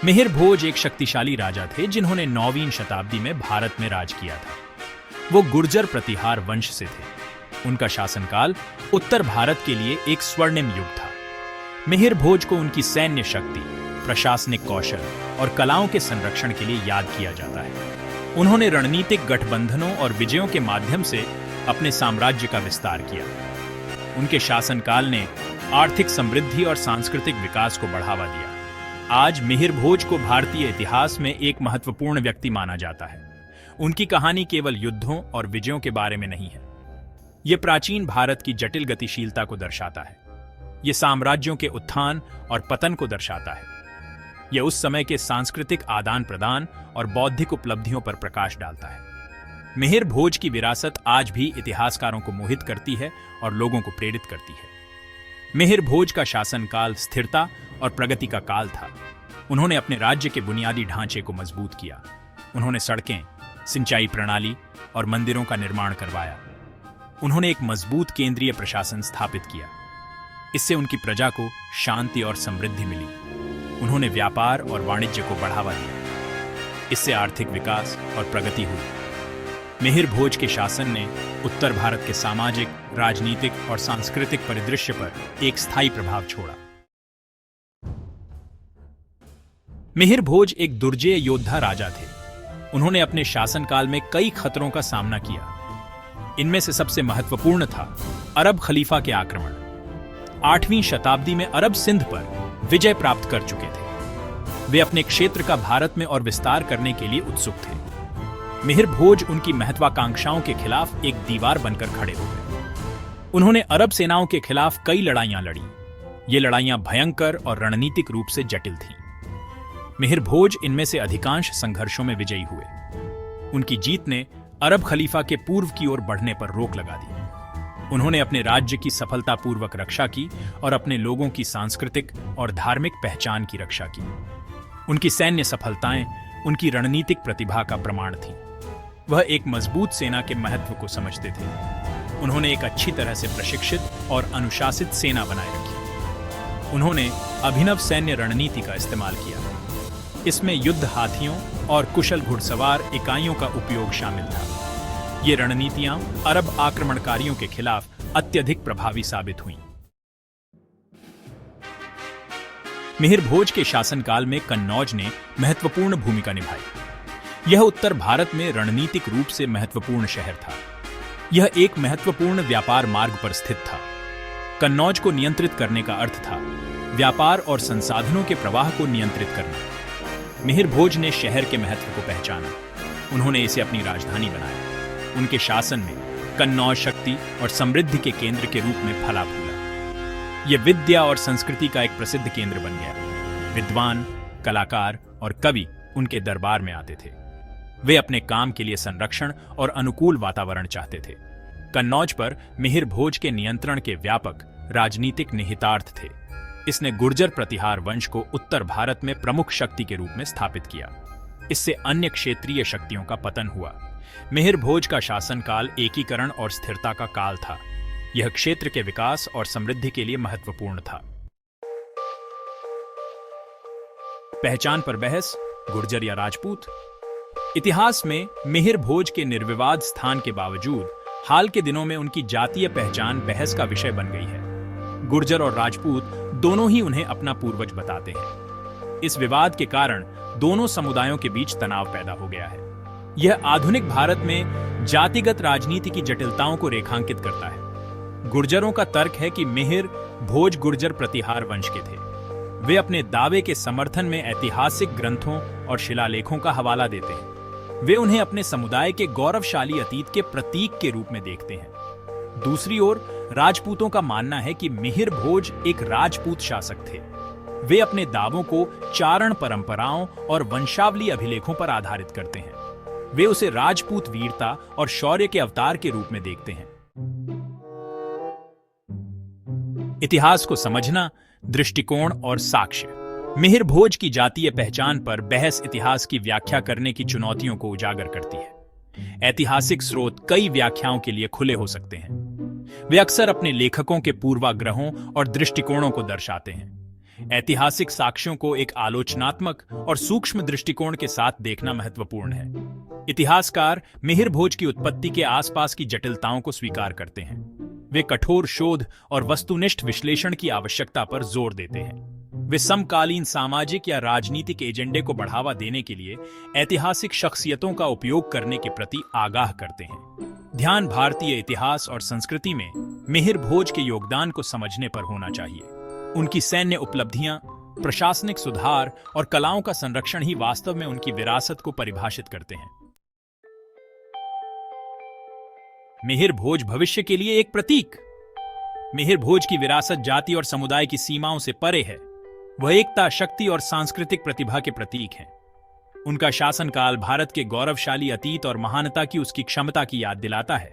मिहिर भोज एक शक्तिशाली राजा थे जिन्होंने 9वीं शताब्दी में भारत में राज किया था। वो गुर्जर प्रतिहार वंश से थे। उनका शासनकाल उत्तर भारत के लिए एक स्वर्णिम युग था। मिहिर भोज को उनकी सैन्य शक्ति, प्रशासनिक कौशल और कलाओं के संरक्षण के लिए याद किया जाता है। उन्होंने रणनीतिक गठबंधनों और विजयों के माध्यम से अपने साम्राज्य का विस्तार किया। उनके शासनकाल ने आर्थिक समृद्धि और सांस्कृतिक विकास को बढ़ावा दिया। आज मिहिर भोज को भारतीय इतिहास में एक महत्वपूर्ण व्यक्ति माना जाता है। उनकी कहानी केवल युद्धों और विजयों के बारे में नहीं है। यह प्राचीन भारत की जटिल गतिशीलता को दर्शाता है। यह साम्राज्यों के उत्थान और पतन को दर्शाता है। यह उस समय के सांस्कृतिक आदान प्रदान और बौद्धिक उपलब्धियों पर प्रकाश डालता है। मिहिर भोज की विरासत आज भी इतिहासकारों को मोहित करती है और लोगों को प्रेरित करती है। मिहिर भोज का शासनकाल स्थिरता और प्रगति का काल था। उन्होंने अपने राज्य के बुनियादी ढांचे को मजबूत किया। उन्होंने सड़कें, सिंचाई प्रणाली और मंदिरों का निर्माण करवाया। उन्होंने एक मजबूत केंद्रीय प्रशासन स्थापित किया। इससे उनकी प्रजा को शांति और समृद्धि मिली। उन्होंने व्यापार और वाणिज्य को बढ़ावा दिया। इससे आर्थिक विकास और प्रगति हुई। मिहिर भोज के शासन ने उत्तर भारत के सामाजिक, राजनीतिक और सांस्कृतिक परिदृश्य पर एक स्थायी प्रभाव छोड़ा। मिहिर भोज एक दुर्जेय योद्धा राजा थे। उन्होंने अपने शासनकाल में कई खतरों का सामना किया। इनमें से सबसे महत्वपूर्ण था अरब खलीफा के आक्रमण। 8वीं शताब्दी में अरब सिंध पर विजय प्राप्त कर चुके थे। वे अपने क्षेत्र का भारत में और विस्तार करने के लिए उत्सुक थे। मिहिर भोज उनकी महत्वाकांक्षाओं के खिलाफ एक दीवार बनकर खड़े हो गए। उन्होंने अरब सेनाओं के खिलाफ कई लड़ाइयां लड़ी। ये लड़ाइयां भयंकर और रणनीतिक रूप से जटिल थीं। मिहिर भोज इनमें से अधिकांश संघर्षों में विजयी हुए। उनकी जीत ने अरब खलीफा के पूर्व की ओर बढ़ने पर रोक लगा दी। उन्होंने अपने राज्य की सफलतापूर्वक रक्षा की और अपने लोगों की सांस्कृतिक और धार्मिक पहचान की रक्षा की। उनकी सैन्य सफलताएं उनकी रणनीतिक प्रतिभा का प्रमाण थीं। वह एक मजबूत सेना के महत्व को समझते थे। उन्होंने एक अच्छी तरह से प्रशिक्षित और अनुशासित सेना बनाए रखी। उन्होंने अभिनव सैन्य रणनीति का इस्तेमाल किया। इसमें युद्ध हाथियों और कुशल घुड़सवार इकाइयों का उपयोग शामिल था। ये रणनीतियां अरब आक्रमणकारियों के खिलाफ अत्यधिक प्रभावी साबित हुईं। मिहिर भोज के शासनकाल में कन्नौज ने महत्वपूर्ण भूमिका निभाई। यह उत्तर भारत में रणनीतिक रूप से महत्वपूर्ण शहर था। यह एक महत्वपूर्ण व्यापार मार्ग पर स्थित था। कन्नौज को नियंत्रित करने का अर्थ था व्यापार और संसाधनों के प्रवाह को नियंत्रित करना। मिहिर भोज ने शहर के महत्व को पहचाना। उन्होंने इसे अपनी राजधानी बनाया। उनके शासन में कन्नौज शक्ति और समृद्धि के केंद्र के रूप में फला फूला। यह विद्या और संस्कृति का एक प्रसिद्ध केंद्र बन गया। विद्वान, कलाकार और कवि उनके दरबार में आते थे। वे अपने काम के लिए संरक्षण और अनुकूल वातावरण चाहते थे। कन्नौज पर मिहिर भोज के नियंत्रण के व्यापक राजनीतिक निहितार्थ थे। इसने गुर्जर प्रतिहार वंश को उत्तर भारत में प्रमुख शक्ति के रूप में स्थापित किया। इससे अन्य क्षेत्रीय शक्तियों का पतन हुआ। मिहिर भोज का शासनकाल एकीकरण और स्थिरता का काल था। यह क्षेत्र के विकास और समृद्धि के लिए महत्वपूर्ण था। पहचान पर बहस, गुर्जर या राजपूत। इतिहास में मिहिर भोज के निर्विवाद स्थान के बावजूद हाल के दिनों में उनकी जातीय पहचान बहस का विषय बन गई है। गुर्जर और राजपूत दोनों ही उन्हें अपना पूर्वज बताते हैं। इस विवाद के कारण दोनों समुदायों के बीच तनाव पैदा हो गया है। यह आधुनिक भारत में जातिगत राजनीति की जटिलताओं को रेखांकित करता है। गुर्जरों का तर्क है कि मिहिर भोज गुर्जर प्रतिहार वंश के थे। वे अपने दावे के समर्थन में ऐतिहासिक ग्रंथों और शिलालेखों का हवाला देते हैं। वे उन्हें अपने समुदाय के गौरवशाली अतीत के प्रतीक के रूप में देखते हैं। दूसरी ओर राजपूतों का मानना है कि मिहिर भोज एक राजपूत शासक थे। वे अपने दावों को चारण परंपराओं और वंशावली अभिलेखों पर आधारित करते हैं। वे उसे राजपूत वीरता और शौर्य के अवतार के रूप में देखते हैं। इतिहास को समझना, दृष्टिकोण और साक्ष्य। मिहिर भोज की जातीय पहचान पर बहस इतिहास की व्याख्या करने की चुनौतियों को उजागर करती है। ऐतिहासिक स्रोत कई व्याख्याओं के लिए खुले हो सकते हैं। वे अक्सर अपने लेखकों के पूर्वाग्रहों और दृष्टिकोणों को दर्शाते हैं। ऐतिहासिक साक्ष्यों को एक आलोचनात्मक और सूक्ष्म दृष्टिकोण के साथ देखना महत्वपूर्ण है। इतिहासकार मिहिर भोज की उत्पत्ति के आसपास की जटिलताओं को स्वीकार करते हैं। वे कठोर शोध और वस्तुनिष्ठ विश्लेषण की आवश्यकता पर जोर देते हैं। वे समकालीन सामाजिक या राजनीतिक एजेंडे को बढ़ावा देने के लिए ऐतिहासिक शख्सियतों का उपयोग करने के प्रति आगाह करते हैं। ध्यान भारतीय इतिहास और संस्कृति में मिहिर भोज के योगदान को समझने पर होना चाहिए। उनकी सैन्य उपलब्धियां, प्रशासनिक सुधार और कलाओं का संरक्षण ही वास्तव में उनकी विरासत को परिभाषित करते हैं। मिहिर भोज भविष्य के लिए एक प्रतीक। मिहिर भोज की विरासत जाति और समुदाय की सीमाओं से परे है। वह एकता, शक्ति और सांस्कृतिक प्रतिभा के प्रतीक हैं। उनका शासनकाल भारत के गौरवशाली अतीत और महानता की उसकी क्षमता की याद दिलाता है।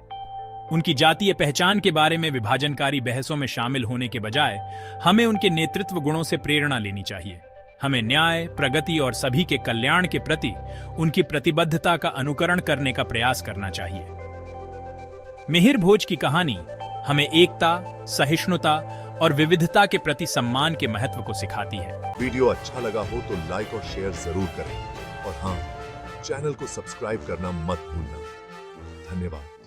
उनकी जातीय पहचान के बारे में विभाजनकारी बहसों में शामिल होने के बजाय हमें उनके नेतृत्व गुणों से प्रेरणा लेनी चाहिए। हमें न्याय, प्रगति और सभी के कल्याण के प्रति उनकी प्रतिबद्धता का अनुकरण करने का प्रयास करना चाहिए। मिहिर भोज की कहानी हमें एकता, सहिष्णुता और विविधता के प्रति सम्मान के महत्व को सिखाती है। वीडियो अच्छा लगा हो तो लाइक और शेयर जरूर करें और हाँ, चैनल को सब्सक्राइब करना मत भूलना। धन्यवाद।